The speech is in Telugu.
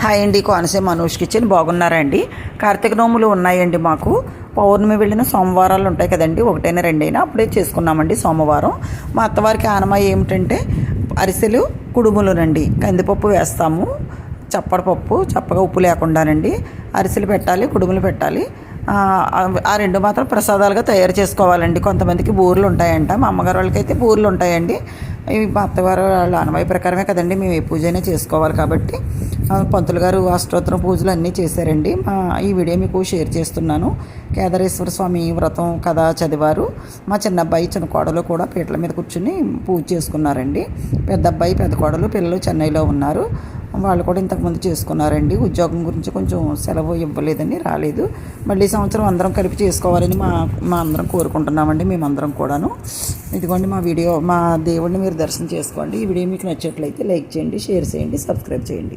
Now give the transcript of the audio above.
హాయ్ అండి, కోనసీమ అనూష్ కిచెన్. బాగున్నారా అండి? కార్తీక నోములు ఉన్నాయండి మాకు. పౌర్ణమి వెళ్ళిన సోమవారాలు ఉంటాయి కదండి, ఒకటైనా రెండైనా అప్పుడే చేసుకున్నామండి సోమవారం. మా అత్తవారికి ఆనమ ఏమిటంటే అరిసెలు కుడుములునండి. కందిపప్పు వేస్తాము, చప్పడపప్పు, చప్పగా ఉప్పు లేకుండానండి. అరిసెలు పెట్టాలి, కుడుములు పెట్టాలి. ఆ రెండు మాత్రం ప్రసాదాలుగా తయారు చేసుకోవాలండి. కొంతమందికి బూరెలు ఉంటాయంట, మా అమ్మగారు వాళ్ళకైతే బూరెలు ఉంటాయండి. ఇవి మా అత్తగారు వాళ్ళ అనుమతి ప్రకారమే కదండి మేము ఏ పూజ అయినా చేసుకోవాలి. కాబట్టి పంతులు గారు అష్టోత్తరం పూజలు అన్నీ చేశారండి. ఈ వీడియో మీకు షేర్ చేస్తున్నాను. కేదారేశ్వర స్వామి వ్రతం కథ చదివారు. మా చిన్న అబ్బాయి చిన్న కోడలు కూడా పీటల మీద కూర్చుని పూజ చేసుకున్నారండి. పెద్ద అబ్బాయి పెద్ద కోడలు పిల్లలు చెన్నైలో ఉన్నారు. వాళ్ళు కూడా ఇంతకుముందు చేసుకున్నారండి. ఉద్యోగం గురించి కొంచెం సెలవు ఇవ్వలేదని రాలేదు. మళ్ళీ సంవత్సరం అందరం కలిపి చేసుకోవాలని మా అందరం కోరుకుంటున్నామండి, మేమందరం కూడాను. ఇదిగోండి మా దేవుడిని మీరు దర్శనం చేసుకోండి. ఈ వీడియో మీకు నచ్చట్లయితే లైక్ చేయండి, షేర్ చేయండి, సబ్స్క్రైబ్ చేయండి.